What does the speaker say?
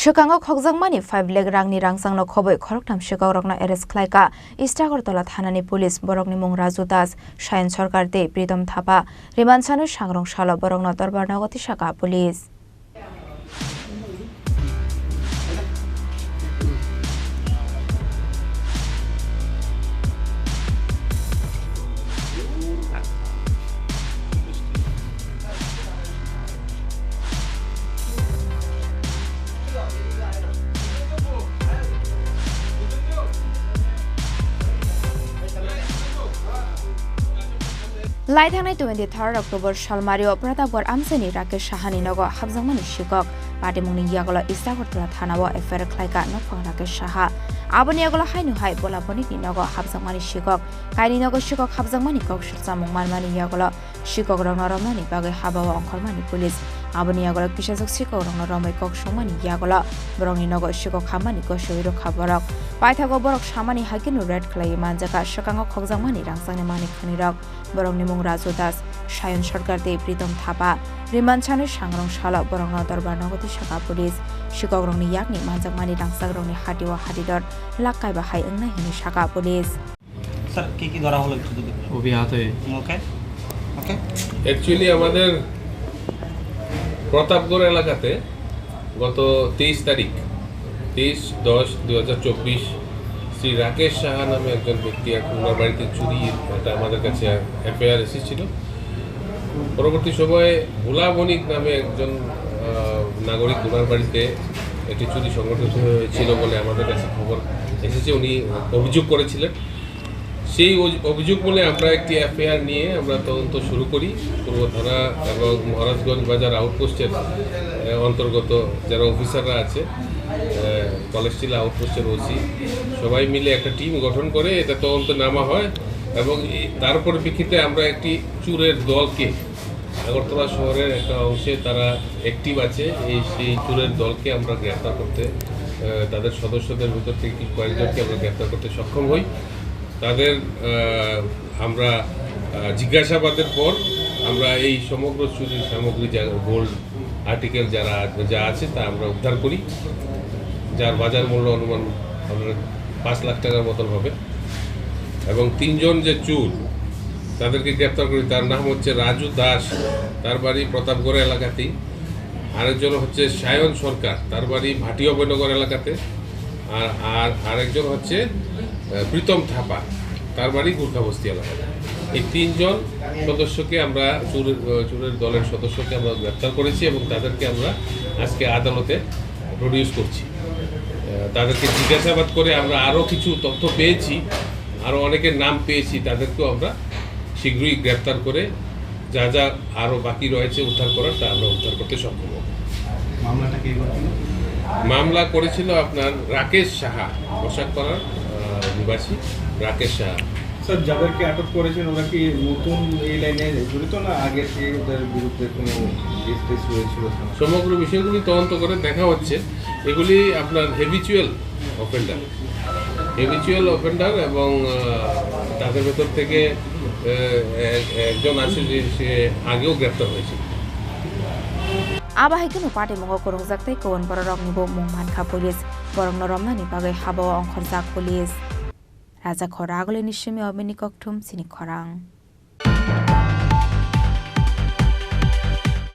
Swkango Khokjakmani 5 lakh Rangni Rangchakno Khobwi Khoroktham Sikok Rokno arrest Khlaikha Istagartala thanani police borokni mung Raju Das Shayan Sarkar de Pritam Thapa Rimanchanu Sangrong Salo borokno Dorbar Nagati Shaka police Lakh 23 October Shalmario Pratapgor Amseni Rakesh Shahani Nogo Khobjakmani Sikok Patimungni Yagola Istagartala Thanawo Affair Khlaikha Nopang Rakesh Shaha Aboni Yagola Hainu Hai Bolaponi Nogo Khobjakmani Sikok Kaini Nogo Sikok Khobjakmani Kok Shirsamung Malmani Yagola Sikok Rokno Romani Bagai Habawa Ongkolmani Police Aboni Yagola Pisasok Sikok Rokno Romai Kok Shongmani Yagola Borongni Nogo Sikok Hamani Koshoiro Khaborok Paithago Borok Shamani Hakinu Red Clay Manjaka Swkango Khokjakmani Rangchakno Mani Khanirok Borongni mung Raju Das Shayan Sarkar de Pritam Thapa Rimanchanu Sangrong Salo Borongno Dorbar Nagati Shaka Police Sikok Rokni Yakni Manjakmani Rangchak Rokni Hatiwa Hatidor Lakh Bahai Engna Hini Shaka Police Sir, কি ধরা হলো একটু যদি Obi হাতে ওকে ওকে actually আমাদের প্রতাপগড় এলাকাতে গত 23 তারিখ 23/10/2024 শ্রী রাকেশ সাহা নামে একজন ব্যক্তি ওনার বাড়িতে চুরি এটা আমাদের কাছে এফআইআর এসেছিল পরবর্তী সময়ে ভোলা বণিক নামে একজন নাগরিক ওনার বাড়িতে একটি চুরি সংঘটিত হয়েছিল বলে আমাদের কাছে খবর এসেছে উনি অভিযোগ করেছিলেন সেই অভিযোগ বলে আমরা একটি এফআইআর নিয়ে আমরা তদন্ত শুরু করি পূর্ব থানা এবং মহারাজগঞ্জ বাজার আউটপোস্টের অন্তর্গত যারা অফিসাররা আছে কলেজটিলা আউটপোস্টের ওসি সবাই মিলে একটা টিম গঠন করে এটা তদন্ত নামা হয় এবং তার পরিপ্রেক্ষিতে আমরা একটি চুরের দলকে আগরতলা শহরের একটা অংশে তারা অ্যাক্টিভ আছে সেই চুরের দলকে আমরা গ্রেফতার করতে তাদের সদস্যদের ভিতর থেকে কিছু কয়েকজনকে আমরা গ্রেফতার করতে সক্ষম হই তাদের আমরা জিজ্ঞাসাবাদের পর আমরা এই সমগ্র চুরির সামগ্রী যা গোল্ড আর্টিকেল যা আছে তা আমরা উদ্ধার করি যার বাজার মূল্য অনুমান 5 লাখ টাকার মতন হবে এবং 3 জন যে চুর তাদেরকে গ্রেপ্তার করি তার নাম হচ্ছে রাজু দাস তার বাড়ি প্রতাপগড় এলাকাতেই আরেকজন হচ্ছে শায়ন সরকার তার বাড়ি ভাটিয়া বৈনগর এলাকাতে আর আরেকজন হচ্ছে প্রীতম থাপা তার বাড়ি গুরখাবস্তি এলাকাতে এই 3 জন সদস্যকে আমরা চুরের দলের সদস্যকে আমরা গ্রেপ্তার করেছি এবং তাদেরকে আমরা আজকে আদালতে প্রডিউস করছি তাদেরকে জিজ্ঞাসাবাদ করে আমরা আরও কিছু তথ্য পেয়েছি আরও অনেকের নাম পেয়েছি তাদেরকেও আমরা শীঘ্রই গ্রেপ্তার করে যা যা আরও বাকি রয়েছে উদ্ধার করার তা আমরা উদ্ধার করতে সক্ষম হব মামলাটা কি করেছিল মামলা করেছিল আপনার রাকেশ সাহা পোশাকপাড়ার নিবাসী রাকেশ সাহা স্যার যাদেরকে আটক করেছেন ওরা কি নতুন এই লাইনে জড়িত না আগে থেকে ওদের বিরুদ্ধে কোনো কেস হয়েছিল সমগ্র বিষয়গুলি তদন্ত করে দেখা হচ্ছে এগুলি আপনার হেবিচুয়াল অফেন্ডার এবং তাদের ভেতর থেকে একজন আছে যে সে আগেও গ্রেপ্তার হয়েছে Abahikino party mongo Khoroktham kawan borokni bo mungmankha police borokno romnani bagai habawa ongkhorjak police Raja Khorang ni shimi obini kokthum Chini Khorang